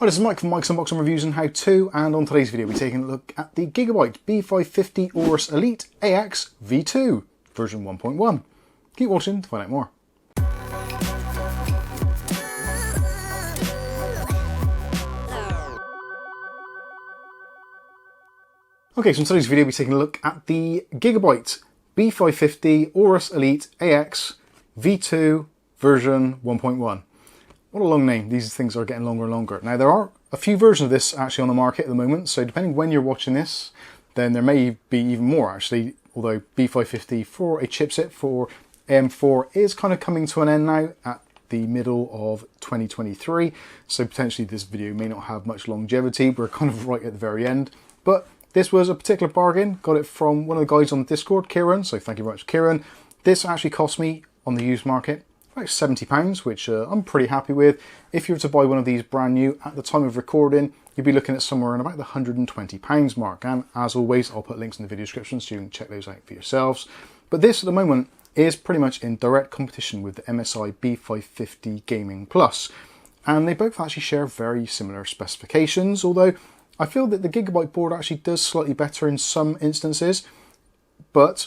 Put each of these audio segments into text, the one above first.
Hi, this is Mike from Mike's Unboxing Reviews and How To, and on today's video we're taking a look at the Gigabyte B550 Aorus Elite AX V2 version 1.1. Keep watching to find out more. Okay, so in today's video we're taking a look at the Gigabyte B550 Aorus Elite AX V2 version 1.1. What a long name. These things are getting longer and longer. Now there are a few versions of this actually on the market at the moment, so depending when you're watching this, then there may be even more actually, although B550 for a chipset for M4 is kind of coming to an end now at the middle of 2023, so potentially this video may not have much longevity. We're kind of right at the very end, but this was a particular bargain. Got it from one of the guys on Discord, Kieran, so thank you very much, Kieran. This actually cost me on the used market about £70, which I'm pretty happy with. If you were to buy one of these brand new at the time of recording, you'd be looking at somewhere in about the £120 mark. And as always, I'll put links in the video description so you can check those out for yourselves. But this at the moment is pretty much in direct competition with the MSI B550 Gaming Plus. And they both actually share very similar specifications, although I feel that the Gigabyte board actually does slightly better in some instances, but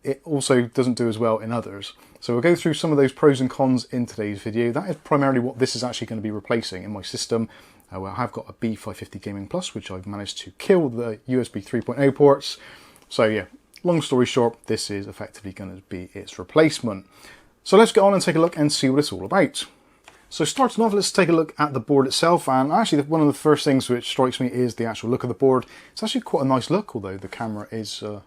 it also doesn't do as well in others. So we'll go through some of those pros and cons in today's video. That is primarily what this is actually going to be replacing in my system. Well, I have got a B550 Gaming Plus, which I've managed to kill the USB 3.0 ports. So yeah, long story short, this is effectively going to be its replacement. So let's get on and take a look and see what it's all about. So starting off, let's take a look at the board itself, and actually one of the first things which strikes me is the actual look of the board. It's actually quite a nice look, although the camera is, the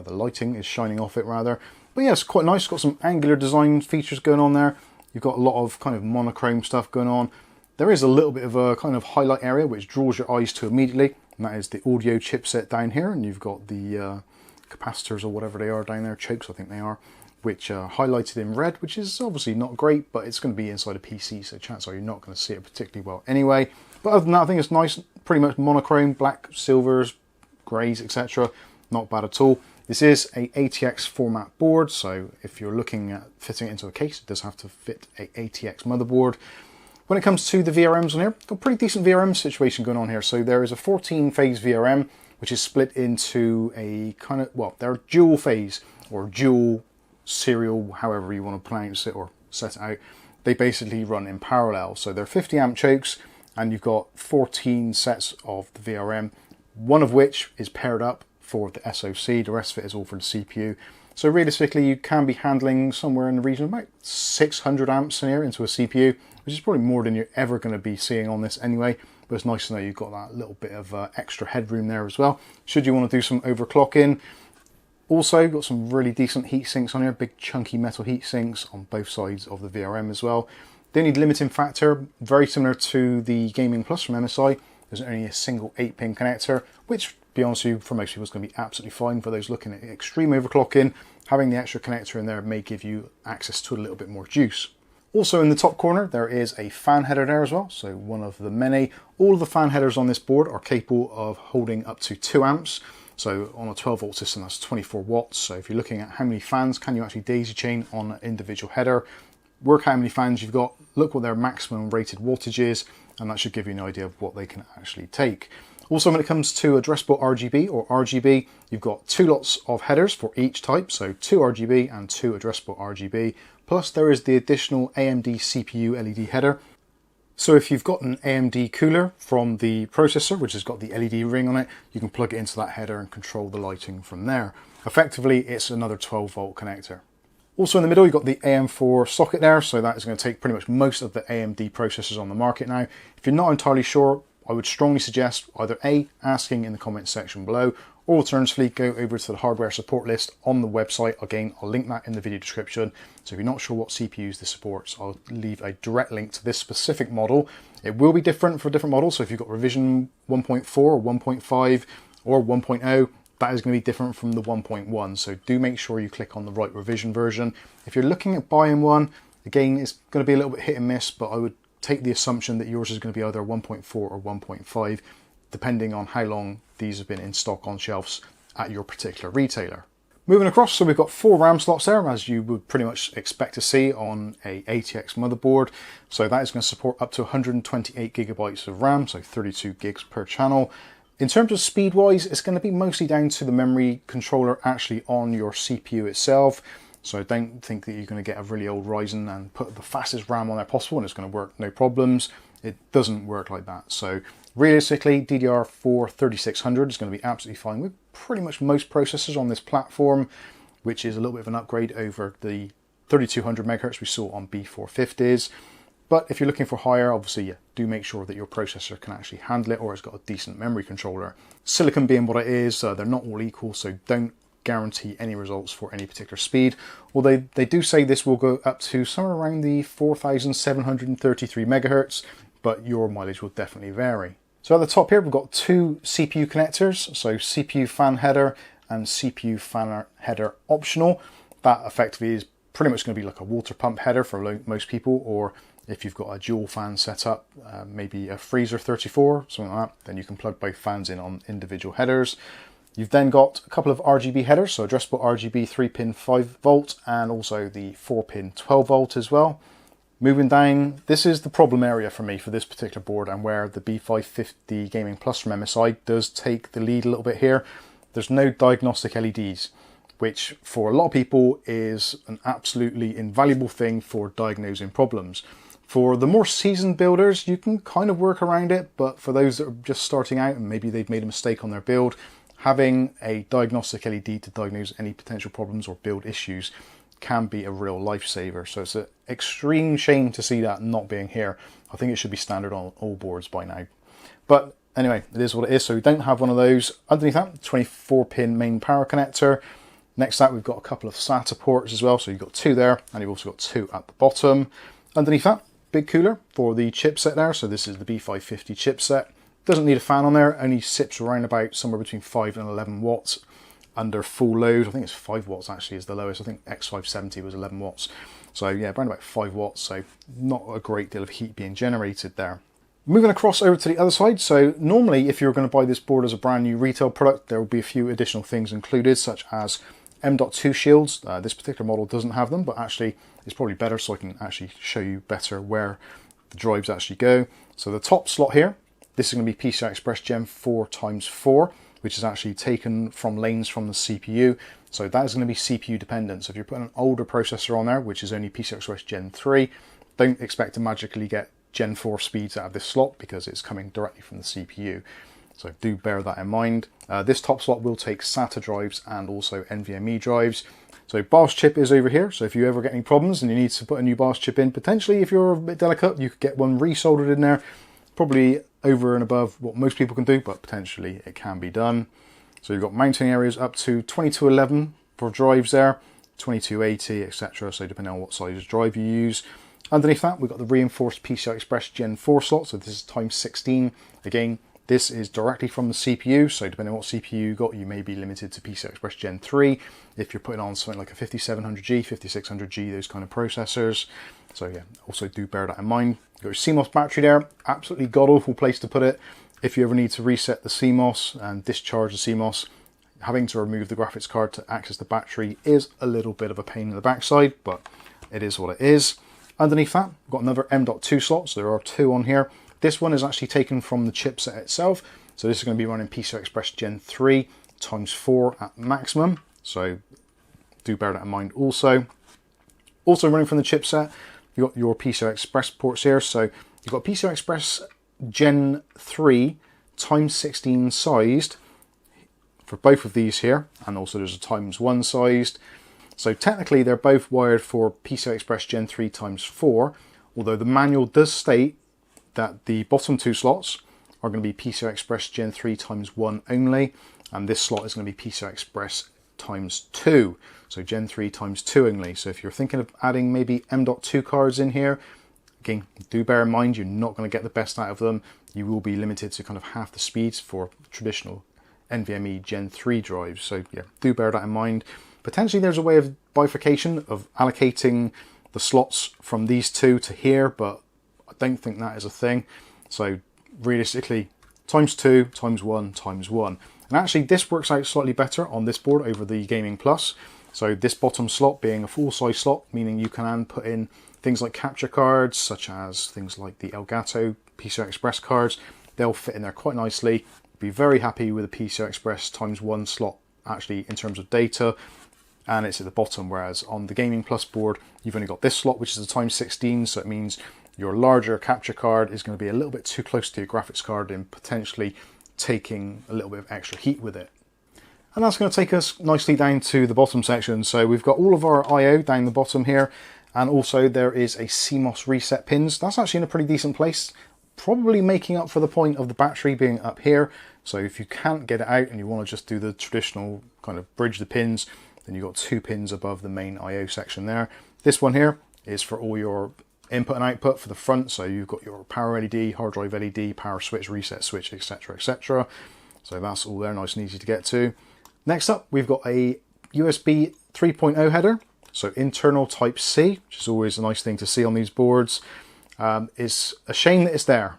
lighting is shining off it rather. But yeah, it's quite nice. It's got some angular design features going on there. You've got a lot of kind of monochrome stuff going on. There is a little bit of a kind of highlight area which draws your eyes to immediately, and that is the audio chipset down here, and you've got the capacitors or whatever they are down there, chokes I think they are, which are highlighted in red, which is obviously not great, but it's going to be inside a PC, so chances are you're not going to see it particularly well anyway. But other than that, I think it's nice, pretty much monochrome, black, silvers, greys, etc. Not bad at all. This is a ATX format board, so if you're looking at fitting it into a case, it does have to fit a ATX motherboard. When it comes to the VRMs on here, got a pretty decent VRM situation going on here. So there is a 14-phase VRM, which is split into a kind of, well, they're dual phase or dual serial, however you want to pronounce it or set it out. They basically run in parallel. So they're 50 amp chokes, and you've got 14 sets of the VRM, one of which is paired up for the SoC, the rest of it is all for the CPU. So realistically, you can be handling somewhere in the region of about 600 amps in here into a CPU, which is probably more than you're ever going to be seeing on this anyway. But it's nice to know you've got that little bit of extra headroom there as well, should you want to do some overclocking. Also, got some really decent heat sinks on here, big chunky metal heat sinks on both sides of the VRM as well. The only limiting factor, very similar to the Gaming Plus from MSI, there's only a single 8-pin connector, which, to be honest with you, for most people is going to be absolutely fine. For those looking at extreme overclocking, having the extra connector in there may give you access to a little bit more juice. Also in the top corner, there is a fan header there as well, so one of the many. All of the fan headers on this board are capable of holding up to 2 amps. So on a 12 volt system, that's 24 watts. So if you're looking at how many fans can you actually daisy chain on an individual header, work out how many fans you've got, look what their maximum rated wattage is, and that should give you an idea of what they can actually take. Also, when it comes to addressable RGB or RGB, you've got 2 lots of headers for each type, so 2 RGB and 2 addressable RGB. Plus there is the additional AMD CPU LED header. So if you've got an AMD cooler from the processor, which has got the LED ring on it, you can plug it into that header and control the lighting from there. Effectively, it's another 12 volt connector. Also in the middle, you've got the AM4 socket there, so that is going to take pretty much most of the AMD processors on the market now. If you're not entirely sure, I would strongly suggest either A, asking in the comments section below, or alternatively go over to the hardware support list on the website. Again, I'll link that in the video description. So if you're not sure what CPUs this supports, I'll leave a direct link to this specific model. It will be different for different models. So if you've got revision 1.4 or 1.5 or 1.0, that is going to be different from the 1.1. So do make sure you click on the right revision version. If you're looking at buying one, again, it's going to be a little bit hit and miss, but I would take the assumption that yours is going to be either 1.4 or 1.5, depending on how long these have been in stock on shelves at your particular retailer. Moving across, so we've got 4 RAM slots there, as you would pretty much expect to see on a ATX motherboard. So that is going to support up to 128 gigabytes of RAM, so 32 gigs per channel. In terms of speed-wise, it's going to be mostly down to the memory controller actually on your CPU itself. So don't think that you're going to get a really old Ryzen and put the fastest RAM on there possible and it's going to work no problems. It doesn't work like that. So realistically, DDR4 3600 is going to be absolutely fine with pretty much most processors on this platform, which is a little bit of an upgrade over the 3200 MHz we saw on B450s. But if you're looking for higher, obviously, yeah, do make sure that your processor can actually handle it or it's got a decent memory controller. Silicon being what it is, they're not all equal, so don't guarantee any results for any particular speed. Although they do say this will go up to somewhere around the 4733 MHz, but your mileage will definitely vary. So at the top here, we've got 2 CPU connectors, so CPU fan header and CPU fan header optional. That effectively is pretty much going to be like a water pump header for most people, or if you've got a dual fan setup, maybe a freezer 34, something like that, then you can plug both fans in on individual headers. You've then got a couple of RGB headers, so addressable RGB 3-pin 5V and also the 4-pin 12V as well. Moving down, this is the problem area for me for this particular board and where the B550 Gaming Plus from MSI does take the lead a little bit here. There's no diagnostic LEDs, which for a lot of people is an absolutely invaluable thing for diagnosing problems. For the more seasoned builders, you can kind of work around it, but for those that are just starting out and maybe they've made a mistake on their build, having a diagnostic LED to diagnose any potential problems or build issues can be a real lifesaver. So it's an extreme shame to see that not being here. I think it should be standard on all boards by now. But anyway, it is what it is. So we don't have one of those. Underneath that, 24-pin main power connector. Next to that, we've got a couple of SATA ports as well. So you've got 2 there, and you've also got 2 at the bottom. Underneath that, big cooler for the chipset there. So this is the B550 chipset. Doesn't need a fan on there, only sips around about somewhere between 5 and 11 watts under full load. I think it's 5 watts actually is the lowest. I think X570 was 11 watts. So yeah, around about 5 watts. So not a great deal of heat being generated there. Moving across over to the other side. So normally if you're going to buy this board as a brand new retail product, there will be a few additional things included, such as M.2 shields. This particular model doesn't have them, but actually it's probably better so I can actually show you better where the drives actually go. So the top slot here, this is going to be PCI Express Gen 4x4, which is actually taken from lanes from the CPU. So that is going to be CPU dependent. So if you're putting an older processor on there, which is only PCI Express Gen 3, don't expect to magically get Gen 4 speeds out of this slot because it's coming directly from the CPU. So do bear that in mind. This top slot will take SATA drives and also NVMe drives. So BIOS chip is over here. So if you ever get any problems and you need to put a new BIOS chip in, potentially if you're a bit delicate, you could get one resoldered in there. Probably over and above what most people can do, but potentially it can be done. So you've got mounting areas up to 2211 for drives there, 2280, etc. So depending on what size drive you use. Underneath that, we've got the reinforced PCI Express Gen 4 slot. So this is times 16. Again, this is directly from the CPU. So depending on what CPU you got, you may be limited to PCI Express Gen 3. If you're putting on something like a 5700G, 5600G, those kind of processors. So yeah, also do bear that in mind. You've got your CMOS battery there. Absolutely god-awful place to put it. If you ever need to reset the CMOS and discharge the CMOS, having to remove the graphics card to access the battery is a little bit of a pain in the backside, but it is what it is. Underneath that, we've got another M.2 slot, so there are 2 on here. This one is actually taken from the chipset itself, so this is going to be running PCI Express Gen 3 times 4 at maximum, so do bear that in mind also. Also running from the chipset, you've got your PCI Express ports here, so you've got PCI Express Gen 3 times 16 sized for both of these here, and also there's a times 1 sized. So technically they're both wired for PCI Express Gen 3 times 4, although the manual does state that the bottom 2 slots are going to be PCI Express Gen 3 times 1 only, and this slot is going to be PCI Express times 2, so Gen 3 times 2 only. So if you're thinking of adding maybe M.2 cards in here, again, do bear in mind you're not going to get the best out of them. You will be limited to kind of half the speeds for traditional NVMe Gen 3 drives. So yeah, do bear that in mind. Potentially there's a way of bifurcation of allocating the slots from these 2 to here, but I don't think that is a thing. So realistically, times 2, times 1, times 1. And actually this works out slightly better on this board over the Gaming Plus. So this bottom slot being a full-size slot, meaning you can put in things like capture cards, such as things like the Elgato PCI Express cards. They'll fit in there quite nicely. Be very happy with the PCI Express ×1 slot actually in terms of data, and it's at the bottom, whereas on the Gaming Plus board you've only got this slot, which is a ×16, so it means your larger capture card is going to be a little bit too close to your graphics card and potentially taking a little bit of extra heat with it. And that's going to take us nicely down to the bottom section. So we've got all of our I/O down the bottom here, and also there is a CMOS reset pins. That's actually in a pretty decent place, probably making up for the point of the battery being up here. So if you can't get it out and you want to just do the traditional kind of bridge the pins, then you've got 2 pins above the main I/O section there. This one here is for all your input and output for the front. So you've got your power LED, hard drive LED, power switch, reset switch, etc, etc. So that's all there, nice and easy to get to. Next up, we've got a USB 3.0 header, so internal Type C, which is always a nice thing to see on these boards. It's a shame that it's there,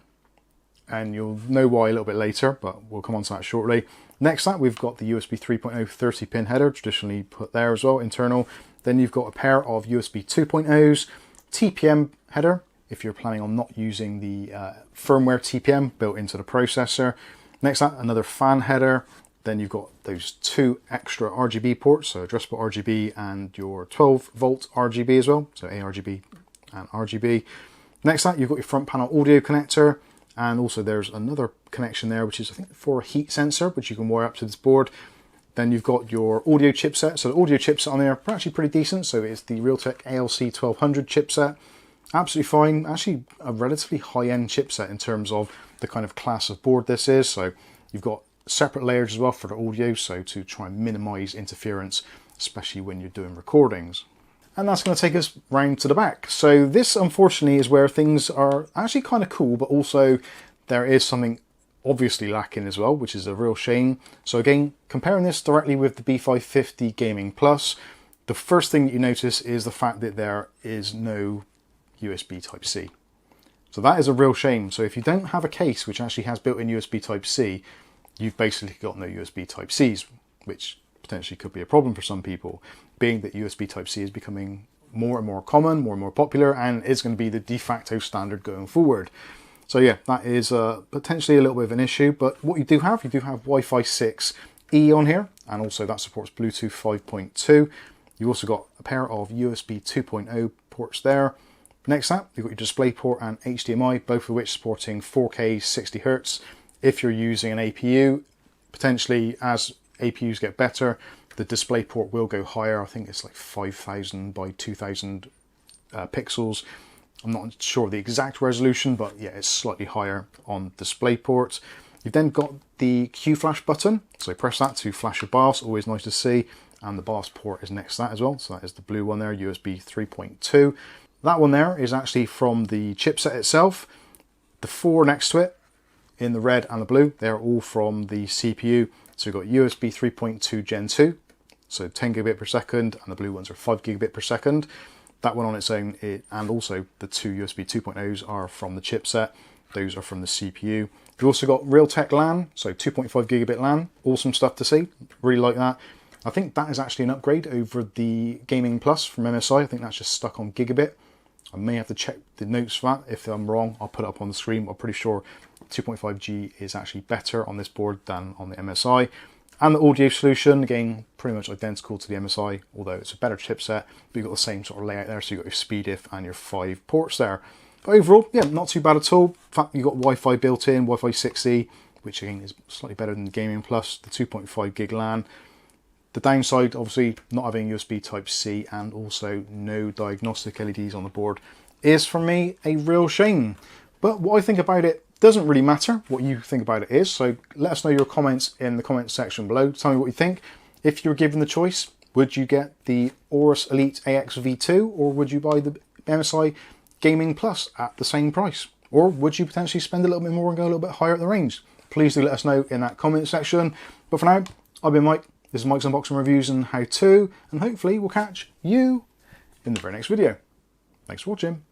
and you'll know why a little bit later, but we'll come on to that shortly. Next up, we've got the USB 3.0 30-pin header, traditionally put there as well, internal. Then you've got a pair of USB 2.0s, TPM header, if you're planning on not using the firmware TPM built into the processor. Next up, another fan header. Then you've got those 2 extra RGB ports, so addressable RGB and your 12-volt RGB as well, so ARGB and RGB. Next up, you've got your front panel audio connector, and also there's another connection there, which is I think for a heat sensor, which you can wire up to this board. Then you've got your audio chipset. So the audio chipset on there are actually pretty decent. So it's the Realtek ALC 1200 chipset. Absolutely fine. Actually a relatively high-end chipset in terms of the kind of class of board this is. So you've got separate layers as well for the audio, so to try and minimize interference, especially when you're doing recordings. And that's going to take us round to the back. So this unfortunately is where things are actually kind of cool, but also there is something obviously lacking as well, which is a real shame. So again, comparing this directly with the B550 Gaming Plus, the first thing that you notice is the fact that there is no USB Type-C. So that is a real shame. So if you don't have a case which actually has built-in USB Type-C, you've basically got no USB Type-Cs, which potentially could be a problem for some people, being that USB Type-C is becoming more and more common, more and more popular, and is going to be the de facto standard going forward. So yeah, that is potentially a little bit of an issue, but what you do have Wi-Fi 6E on here, and also that supports Bluetooth 5.2. You've also got a pair of USB 2.0 ports there. Next up, you've got your DisplayPort and HDMI, both of which supporting 4K 60Hz. If you're using an APU, potentially as APUs get better, the DisplayPort will go higher. I think it's like 5,000 by 2,000 pixels. I'm not sure of the exact resolution, but yeah, it's slightly higher on DisplayPort. You've then got the Q-Flash button, so press that to flash your BIOS, always nice to see, and the BIOS port is next to that as well, so that is the blue one there, USB 3.2. That one there is actually from the chipset itself. The 4 next to it, in the red and the blue, they're all from the CPU. So you've got USB 3.2 Gen 2, so 10 gigabit per second, and the blue ones are 5 gigabit per second. That one on its own, and also the 2 USB 2.0s are from the chipset. Those are from the CPU. You've also got Realtek LAN, so 2.5 gigabit LAN. Awesome stuff to see. Really like that. I think that is actually an upgrade over the Gaming Plus from MSI. I think that's just stuck on gigabit. I may have to check the notes for that. If I'm wrong, I'll put it up on the screen. I'm pretty sure 2.5G is actually better on this board than on the MSI. And the audio solution, again, pretty much identical to the MSI, although it's a better chipset, but you've got the same sort of layout there, so you've got your SpeedIF and your 5 ports there. But overall, yeah, not too bad at all. In fact, you've got Wi-Fi built in, Wi-Fi 6E, which again is slightly better than the Gaming Plus, the 2.5 gig LAN. The downside, obviously, not having USB Type-C and also no diagnostic LEDs on the board is, for me, a real shame. But what I think about it doesn't really matter. What you think about it is. So let us know your comments in the comments section below. Tell me what you think. If you're given the choice, would you get the Aorus Elite AX V2 or would you buy the MSI Gaming Plus at the same price? Or would you potentially spend a little bit more and go a little bit higher at the range? Please do let us know in that comment section. But for now, I've been Mike. This is Mike's Unboxing Reviews and How To, and hopefully we'll catch you in the very next video. Thanks for watching.